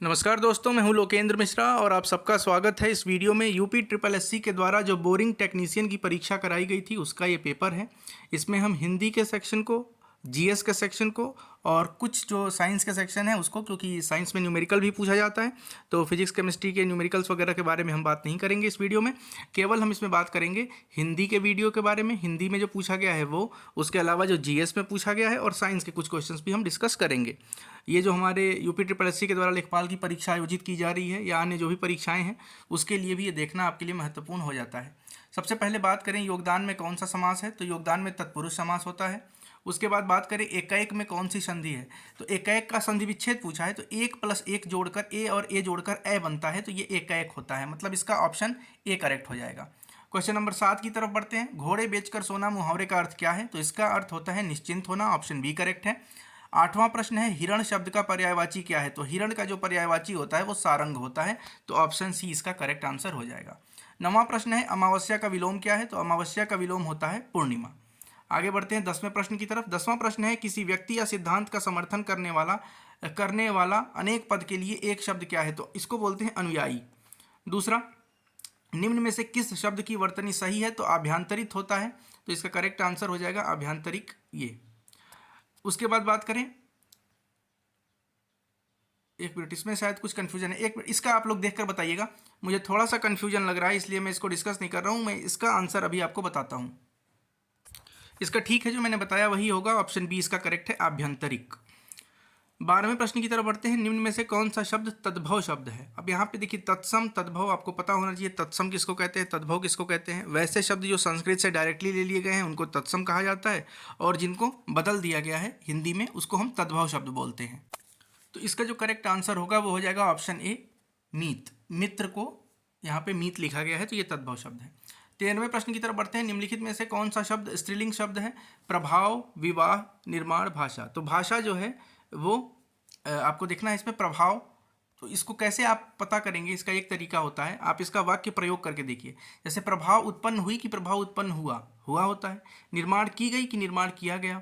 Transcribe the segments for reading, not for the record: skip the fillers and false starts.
नमस्कार दोस्तों, मैं हूं लोकेंद्र मिश्रा और आप सबका स्वागत है इस वीडियो में। यूपी ट्रिपल एससी के द्वारा जो बोरिंग टेक्नीशियन की परीक्षा कराई गई थी उसका ये पेपर है। इसमें हम हिंदी के सेक्शन को, जीएस के सेक्शन को और कुछ जो साइंस के सेक्शन है उसको, क्योंकि साइंस में न्यूमेरिकल भी पूछा जाता है तो फिजिक्स केमिस्ट्री के न्यूमेरिकल्स वगैरह के बारे में हम बात नहीं करेंगे इस वीडियो में। केवल हम इसमें बात करेंगे हिंदी के वीडियो के बारे में, हिंदी में जो पूछा गया है वो, उसके अलावा जो जीएस में पूछा गया है और साइंस के कुछ क्वेश्चंस भी हम डिस्कस करेंगे। ये जो हमारे यूपी ट्रिपल एससी के द्वारा लेखपाल की परीक्षा आयोजित की जा रही है या अन्य जो भी परीक्षाएं हैं उसके लिए भी ये देखना आपके लिए महत्वपूर्ण हो जाता है। सबसे पहले बात करें योगदान में कौन सा समास है, तो योगदान में तत्पुरुष समास होता है। उसके बाद बात करें एकाएक में कौन सी संधि है, तो एकाएक का संधि विच्छेद पूछा है तो 1 + 1 जोड़कर ए और ए जोड़कर ए बनता है, तो ये एकाएक होता है, मतलब इसका ऑप्शन ए करेक्ट हो जाएगा। क्वेश्चन नंबर 7 की तरफ बढ़ते हैं। घोड़े बेचकर सोना मुहावरे का अर्थ क्या है, तो इसका अर्थ होता है निश्चिंत होना, ऑप्शन बी करेक्ट है। 8वां प्रश्न है हिरण शब्द का पर्यायवाची क्या है, तो हिरण का जो पर्यायवाची होता है वो सारंग होता है, तो ऑप्शन सी इसका करेक्ट आंसर हो जाएगा। 9वां प्रश्न है अमावस्या का विलोम क्या है, तो अमावस्या का विलोम होता है पूर्णिमा। आगे बढ़ते हैं 10वें प्रश्न की तरफ। 10वां प्रश्न है किसी व्यक्ति या सिद्धांत का समर्थन करने वाला अनेक पद के लिए एक शब्द क्या है, तो इसको बोलते हैं अनुयायी। दूसरा, निम्न में से किस शब्द की वर्तनी सही है, तो आभ्यंतरित होता है, तो इसका करेक्ट आंसर हो जाएगा आभ्यंतरिक ये। उसके बाद बात करें, एक मिनट, इसमें शायद कुछ कंफ्यूजन है, एक मिनट, इसका आप लोग देखकर बताइएगा, मुझे थोड़ा सा कंफ्यूजन लग रहा है इसलिए मैं इसको डिस्कस नहीं कर रहा हूँ। मैं इसका आंसर अभी आपको बताता हूँ। इसका ठीक है, जो मैंने बताया वही होगा, ऑप्शन बी इसका करेक्ट है आभ्यंतरिक। 12वें प्रश्न की तरफ बढ़ते हैं। निम्न में से कौन सा शब्द तद्भव शब्द है। अब यहाँ पे देखिए तत्सम तद्भव आपको पता होना चाहिए, तत्सम किसको कहते हैं, तद्भव किसको कहते हैं। वैसे शब्द जो संस्कृत से डायरेक्टली ले लिए गए हैं उनको तत्सम कहा जाता है और जिनको बदल दिया गया है हिंदी में उसको हम तद्भव शब्द बोलते हैं। तो इसका जो करेक्ट आंसर होगा वो हो जाएगा ऑप्शन ए मीत। मित्र को यहाँ पे मीत लिखा गया है तो ये तद्भव शब्द है। 13वें प्रश्न की तरफ बढ़ते हैं। निम्नलिखित में से कौन सा शब्द स्त्रीलिंग शब्द है। प्रभाव, विवाह, निर्माण, भाषा। तो भाषा जो है वो आपको देखना है इसमें प्रभाव, तो इसको कैसे आप पता करेंगे, इसका एक तरीका होता है, आप इसका वाक्य प्रयोग करके देखिए। जैसे प्रभाव उत्पन्न हुई कि प्रभाव उत्पन्न हुआ, हुआ होता है। निर्माण की गई कि निर्माण किया गया।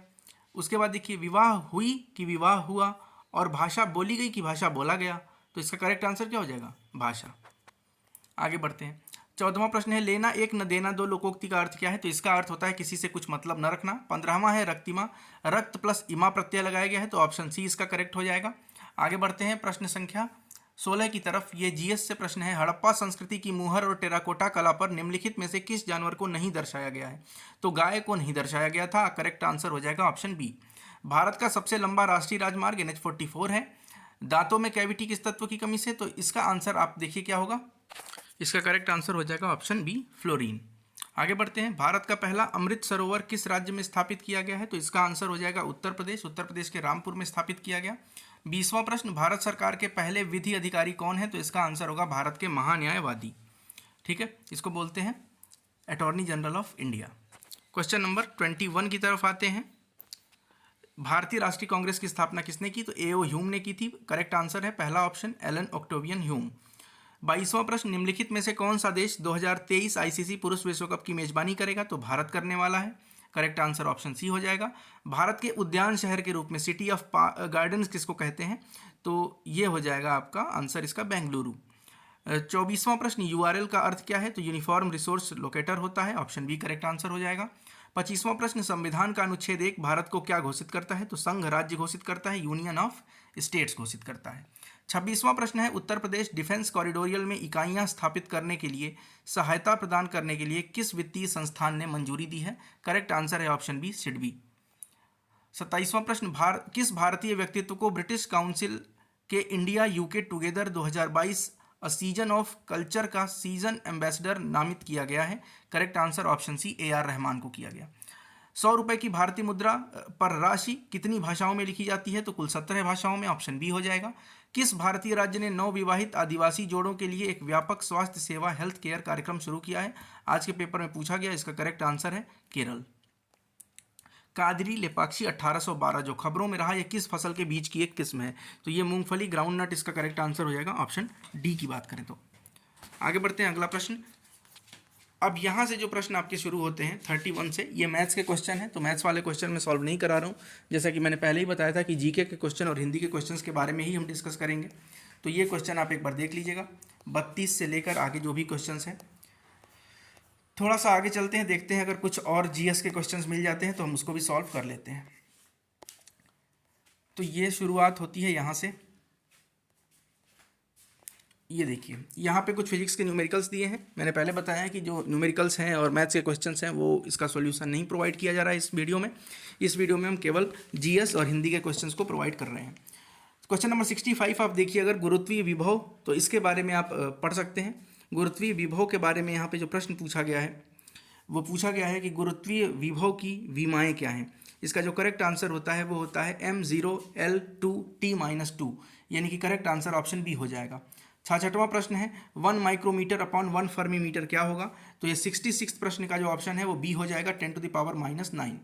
उसके बाद देखिए विवाह हुई कि विवाह हुआ, और भाषा बोली गई कि भाषा बोला गया, तो इसका करेक्ट आंसर क्या हो जाएगा, भाषा। आगे बढ़ते हैं। 14वां प्रश्न है लेना एक न देना दो लोकोक्ति का अर्थ क्या है, तो इसका अर्थ होता है किसी से कुछ मतलब न रखना। 15वां है रक्तिमा, रक्त प्लस इमा प्रत्यय लगाया गया है, तो ऑप्शन सी इसका करेक्ट हो जाएगा। आगे बढ़ते हैं प्रश्न संख्या 16 की तरफ। ये जीएस से प्रश्न है। हड़प्पा संस्कृति की मुहर और टेराकोटा कला पर निम्नलिखित में से किस जानवर को नहीं दर्शाया गया है, तो गाय को नहीं दर्शाया गया था, करेक्ट आंसर हो जाएगा ऑप्शन बी। भारत का सबसे लंबा राष्ट्रीय राजमार्ग NH-44 है। दांतों में कैविटी किस तत्व की कमी से, तो इसका आंसर आप देखिए क्या होगा, इसका करेक्ट आंसर हो जाएगा ऑप्शन बी फ्लोरीन। आगे बढ़ते हैं। भारत का पहला अमृत सरोवर किस राज्य में स्थापित किया गया है, तो इसका आंसर हो जाएगा उत्तर प्रदेश। उत्तर प्रदेश के रामपुर में स्थापित किया गया। 20वां प्रश्न भारत सरकार के पहले विधि अधिकारी कौन है, तो इसका आंसर होगा भारत के महान्यायवादी, ठीक है, इसको बोलते हैं attorney general of India. Question number 21 की तरफ आते हैं। भारतीय राष्ट्रीय कांग्रेस की स्थापना किसने की, तो एओ ह्यूम ने की थी, करेक्ट आंसर है पहला ऑप्शन एलन ऑक्टेवियन ह्यूम। 22वां प्रश्न निम्नलिखित में से कौन सा देश 2023 आईसीसी पुरुष विश्व कप की मेजबानी करेगा, तो भारत करने वाला है, करेक्ट आंसर ऑप्शन सी हो जाएगा। भारत के उद्यान शहर के रूप में सिटी ऑफ गार्डन्स किसको कहते हैं, तो ये हो जाएगा आपका आंसर इसका बेंगलुरु। 24वां प्रश्न यूआरएल का अर्थ क्या है, तो यूनिफॉर्म रिसोर्स लोकेटर होता है, ऑप्शन बी करेक्ट आंसर हो जाएगा। 25वां प्रश्न संविधान का अनुच्छेद 1 भारत को क्या घोषित करता है, तो संघ राज्य घोषित करता है, यूनियन ऑफ स्टेट्स घोषित करता है। 26वां प्रश्न है उत्तर प्रदेश डिफेंस कॉरिडोरियल में इकाइयां स्थापित करने के लिए सहायता प्रदान करने के लिए किस वित्तीय संस्थान ने मंजूरी दी है, करेक्ट आंसर है ऑप्शन बी सिडबी। 27वां प्रश्न किस भारतीय व्यक्तित्व को ब्रिटिश काउंसिल के India UK together 2022 a season of culture का सीजन एम्बेसडर नामित किया गया है, correct answer option C AR Rahman को किया गया। 100 रुपये की भारतीय मुद्रा पर राशि कितनी भाषाओं में लिखी जाती है, तो कुल 17 भाषाओं में, ऑप्शन बी हो जाएगा। किस भारतीय राज्य ने नवविवाहित आदिवासी जोड़ों के लिए एक व्यापक स्वास्थ्य सेवा हेल्थ केयर कार्यक्रम शुरू किया है, आज के पेपर में पूछा गया, इसका करेक्ट आंसर है केरल। कादरी लेपाक्षी 1812 जो खबरों में रहा, ये किस फसल के बीज की एक किस्म है, तो ये मूंगफली ग्राउंड नट, इसका करेक्ट आंसर हो जाएगा ऑप्शन डी की बात करें तो। आगे बढ़ते हैं अगला प्रश्न। अब यहाँ से जो प्रश्न आपके शुरू होते हैं 31 से, ये मैथ्स के क्वेश्चन है, तो मैथ्स वाले क्वेश्चन मैं सॉल्व नहीं करा रहा हूँ, जैसा कि मैंने पहले ही बताया था कि जीके के क्वेश्चन और हिंदी के क्वेश्चंस के बारे में ही हम डिस्कस करेंगे। तो ये क्वेश्चन आप एक बार देख लीजिएगा। 32 से लेकर आगे जो भी क्वेश्चन हैं, थोड़ा सा आगे चलते हैं, देखते हैं अगर कुछ और जीएस के क्वेश्चंस मिल जाते हैं तो हम उसको भी सॉल्व कर लेते हैं। तो ये शुरुआत होती है यहाँ से। ये देखिए यहाँ पे कुछ फिजिक्स के न्यूमेरिकल्स दिए हैं। मैंने पहले बताया है कि जो न्यूमेरिकल्स हैं और मैथ्स के क्वेश्चंस हैं वो इसका सॉल्यूशन नहीं प्रोवाइड किया जा रहा है इस वीडियो में। इस वीडियो में हम केवल जीएस और हिंदी के क्वेश्चंस को प्रोवाइड कर रहे हैं। क्वेश्चन नंबर 65 आप देखिए, अगर गुरुत्वीय विभव, तो इसके बारे में आप पढ़ सकते हैं। गुरुत्वीय विभव के बारे में यहाँ पे जो प्रश्न पूछा गया है वो पूछा गया है कि गुरुत्वीय विभव की विमाएँ क्या हैं। इसका जो करेक्ट आंसर होता है वो होता है m0L2T-2, यानी कि करेक्ट आंसर ऑप्शन बी हो जाएगा। 66वां प्रश्न है 1 माइक्रोमीटर अपॉन 1 फर्मी मीटर क्या होगा। तो ये 66 प्रश्न का जो ऑप्शन है वो बी हो जाएगा, 10⁻⁻9।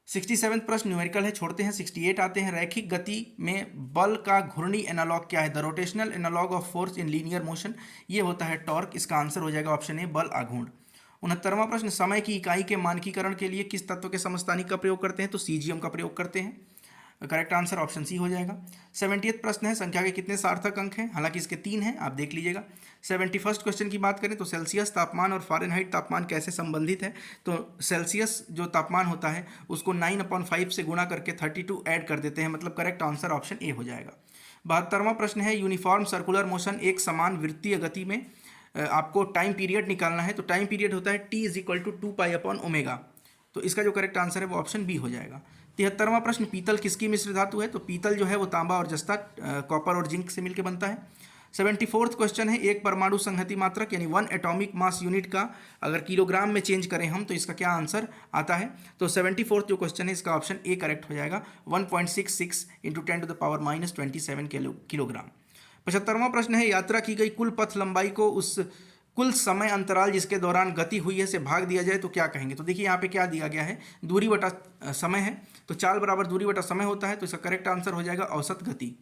67 प्रश्न न्यूमेरिकल है, छोड़ते हैं। 68 आते हैं, रैखिक गति में बल का घूर्णी एनालॉग क्या है। The rotational analog of force in linear motion, ये होता है टॉर्क। इसका आंसर हो जाएगा ऑप्शन ए, बल आघूर्ण। 69वां प्रश्न, समय की इकाई के मानकीकरण के लिए किस तत्व के समस्थानिक का प्रयोग करते हैं। तो सीजीएम का प्रयोग करते हैं। करेक्ट आंसर ऑप्शन सी हो जाएगा। 70th प्रश्न है, संख्या के कितने सार्थक अंक हैं। हालांकि इसके 3 हैं, आप देख लीजिएगा। 71st क्वेश्चन की बात करें तो सेल्सियस तापमान और फ़ारेनहाइट तापमान कैसे संबंधित है। तो सेल्सियस जो तापमान होता है उसको 9/5 से गुणा करके 32 ऐड कर देते हैं, मतलब करेक्ट आंसर ऑप्शन ए हो जाएगा। 72वां प्रश्न है, यूनिफॉर्म सर्कुलर मोशन, एक समान वृत्तीय गति में आपको टाइम पीरियड निकालना है। तो टाइम पीरियड होता है T = 2π/ω। तो इसका जो करेक्ट आंसर है वो ऑप्शन बी हो जाएगा। 73वां प्रश्न, पीतल किसकी मिश्र धातु है। तो पीतल जो है वो तांबा और जस्ता, कॉपर और जिंक से मिलकर बनता है। 74th क्वेश्चन है, एक परमाणु संहति मात्रक यानी 1 एटॉमिक मास यूनिट का अगर किलोग्राम में चेंज करें हम तो इसका क्या आंसर आता है। तो 74th जो क्वेश्चन है इसका ऑप्शन ए करेक्ट हो जाएगा, 1.66 × 10⁻27 किलोग्राम। 75वां प्रश्न है, यात्रा की गई कुल पथ लंबाई को उस कुल समय अंतराल जिसके दौरान गति हुई है से भाग दिया जाए तो क्या कहेंगे। तो देखिए यहाँ पे क्या दिया गया है, दूरी बटा समय है, तो चाल बराबर दूरी बटा समय होता है, तो इसका करेक्ट आंसर हो जाएगा औसत गति।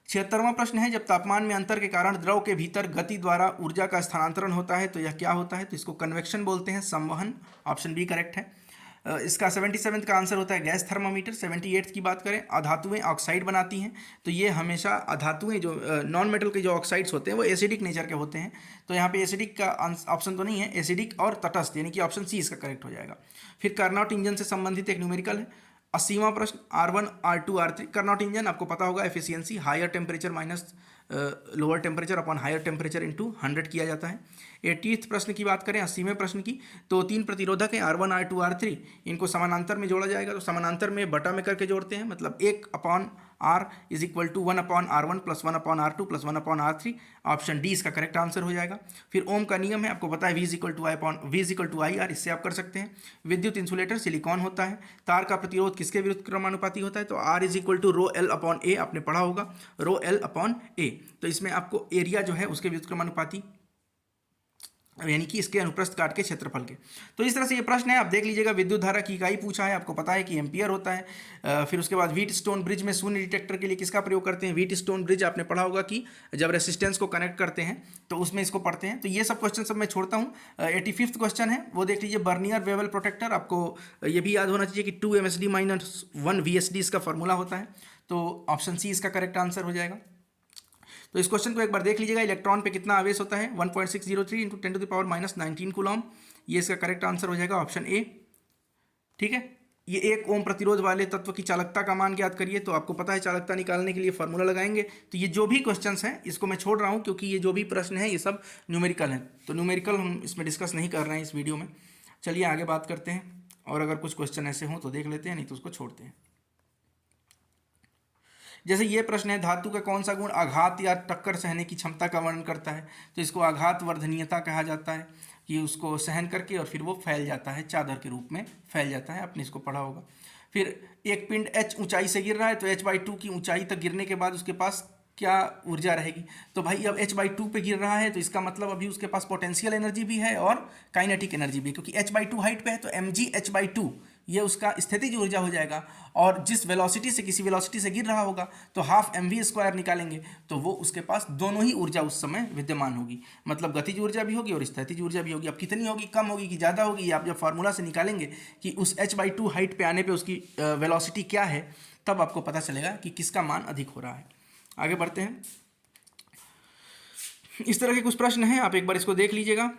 76वां प्रश्न है, जब तापमान में अंतर के कारण द्रव के भीतर गति द्वारा ऊर्जा का स्थानांतरण होता है तो यह क्या होता है। तो इसको कन्वेक्शन बोलते हैं, संवहन। ऑप्शन बी करेक्ट है। इसका 77 का आंसर होता है गैस थर्मामीटर। 78 की बात करें, अधातुएं ऑक्साइड बनाती हैं। तो ये हमेशा अधातुएं जो नॉन मेटल के जो ऑक्साइड्स होते हैं वो एसिडिक नेचर के होते हैं। तो यहाँ पे एसिडिक का ऑप्शन तो नहीं है, एसिडिक और तटस्थ, यानी कि ऑप्शन सी इसका करेक्ट हो जाएगा। फिर कार्नोट इंजन से संबंधित एक न्यूमेरिकल है। 80वां प्रश्न, R1 R2 R3। Carnot engine आपको पता होगा, efficiency higher temperature minus lower temperature upon higher temperature into 100 किया जाता है। 80th प्रश्न की बात करें, 80वें प्रश्न की, तो 3 प्रतिरोधक हैं R1 R2 R3, इनको समानांतर में जोड़ा जाएगा। तो समानांतर में बटा में करके जोड़ते हैं, मतलब 1/R = 1/R1 + 1/R2 + 1/R3। Option D इसका करेक्ट आंसर हो जाएगा। फिर ओम का नियम है, आपको पता है, V = IR, इससे आप कर सकते हैं। विद्युत इंसुलेटर सिलिकॉन होता है। तार का प्रतिरोध किसके विरुद्ध क्रमानुपाती होता है। तो R = ρL/A, आपने पढ़ा होगा, ρL/A। तो इसमें आपको एरिया जो है उसके विरुद्ध क्रमानुपाती, यानी कि इसके अनुप्रस्थ काट के क्षेत्रफल के। तो इस तरह से ये प्रश्न है, आप देख लीजिएगा। विद्युत धारा की इकाई पूछा है, आपको पता है कि एम्पियर होता है। फिर उसके बाद व्हीट स्टोन ब्रिज में शून्य डिटेक्टर के लिए किसका प्रयोग करते हैं। व्हीट स्टोन ब्रिज आपने पढ़ा होगा कि जब रेसिस्टेंस को कनेक्ट करते हैं तो उसमें इसको पढ़ते हैं। तो ये सब क्वेश्चन सब मैं छोड़ता हूँ। 85th क्वेश्चन है वो देख लीजिए, बर्नियर वेवल प्रोटेक्टर। आपको ये भी याद होना चाहिए कि 2 MSD - 1 VSD इसका फॉर्मूला होता है। तो ऑप्शन सी इसका करेक्ट आंसर हो जाएगा। तो इस क्वेश्चन को एक बार देख लीजिएगा, इलेक्ट्रॉन पे कितना आवेश होता है। 1.603 × 10⁻⁻19 कूलम, ये इसका करेक्ट आंसर हो जाएगा, ऑप्शन ए। ठीक है, ये 1 ओम प्रतिरोध वाले तत्व की चालकता का मान ज्ञात करिए। तो आपको पता है चालकता निकालने के लिए फॉर्मूला लगाएंगे। तो ये जो भी क्वेश्चंस हैं इसको मैं छोड़ रहा हूँ, क्योंकि ये जो भी प्रश्न है ये सब न्यूमेरिकल हैं। तो न्यूमेरिकल हम इसमें डिस्कस नहीं कर रहे हैं इस वीडियो में। चलिए आगे बात करते हैं, और अगर कुछ क्वेश्चन ऐसे हों तो देख लेते हैं, नहीं तो उसको छोड़ते हैं। जैसे ये प्रश्न है, धातु का कौन सा गुण आघात या टक्कर सहने की क्षमता का वर्णन करता है। तो इसको आघात वर्धनीयता कहा जाता है, कि उसको सहन करके और फिर वो फैल जाता है, चादर के रूप में फैल जाता है। आपने इसको पढ़ा होगा। फिर एक पिंड h ऊंचाई से गिर रहा है, तो h/2 की ऊंचाई तक गिरने के बाद उसके पास क्या ऊर्जा रहेगी। तो भाई अब h/2 पे गिर रहा है तो इसका मतलब अभी उसके पास पोटेंशियल एनर्जी भी है और काइनेटिक एनर्जी भी, क्योंकि h/2 हाइट पे है। तो mg h/2 ये उसका स्थितिज ऊर्जा हो जाएगा। और जिस वेलोसिटी से, किसी वेलोसिटी से गिर रहा होगा तो ½ mv² निकालेंगे, तो वो उसके पास दोनों ही ऊर्जा उस समय विद्यमान होगी, मतलब गतिज ऊर्जा भी होगी और स्थितिज ऊर्जा भी होगी। अब कितनी होगी, कम होगी कि ज़्यादा होगी, आप जब फार्मूला से निकालेंगे कि उस h/2 हाइट पे आने पे उसकी वेलोसिटी क्या है, तब आपको पता चलेगा कि किसका मान अधिक हो रहा है। आगे बढ़ते हैं। इस तरह के कुछ प्रश्न हैं, आप एक बार इसको देख लीजिएगा।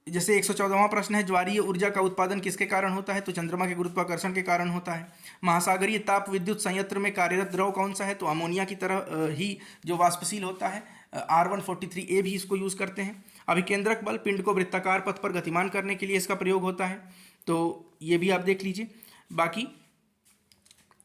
जैसे 114वां प्रश्न है, ज्वारीय ऊर्जा का उत्पादन किसके कारण होता है? तो चंद्रमा के गुरुत्वाकर्षण के कारण होता है। महासागरीय ताप विद्युत संयंत्र में कार्यरत द्रव कौन सा है? तो अमोनिया की तरह ही जो वाष्पशील होता है, R143A भी इसको यूज़ करते हैं। अभिकेंद्रक बल पिंड को वृत्ताकार पथ पर गतिमान करने के लिए इसका प्रयोग होता है, तो ये भी आप देख लीजिए। बाकी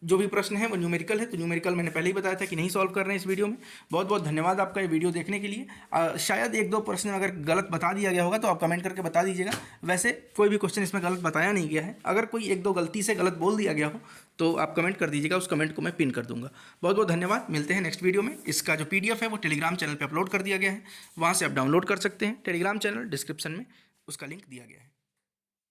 जो भी प्रश्न है वो न्यूमेरिकल है, तो न्यूमेरिकल मैंने पहले ही बताया था कि नहीं सॉल्व कर रहे हैं इस वीडियो में। बहुत बहुत धन्यवाद आपका ये वीडियो देखने के लिए। शायद एक दो प्रश्न अगर गलत बता दिया गया होगा तो आप कमेंट करके बता दीजिएगा। वैसे कोई भी क्वेश्चन इसमें गलत बताया नहीं गया है। अगर कोई एक दो गलती से गलत बोल दिया गया हो तो आप कमेंट कर दीजिएगा, उस कमेंट को मैं पिन कर दूंगा। बहुत बहुत धन्यवाद, मिलते हैं नेक्स्ट वीडियो में। इसका जो PDF है वो टेलीग्राम चैनल पर अपलोड कर दिया गया है, वहाँ से आप डाउनलोड कर सकते हैं। टेलीग्राम चैनल डिस्क्रिप्शन में उसका लिंक दिया गया है।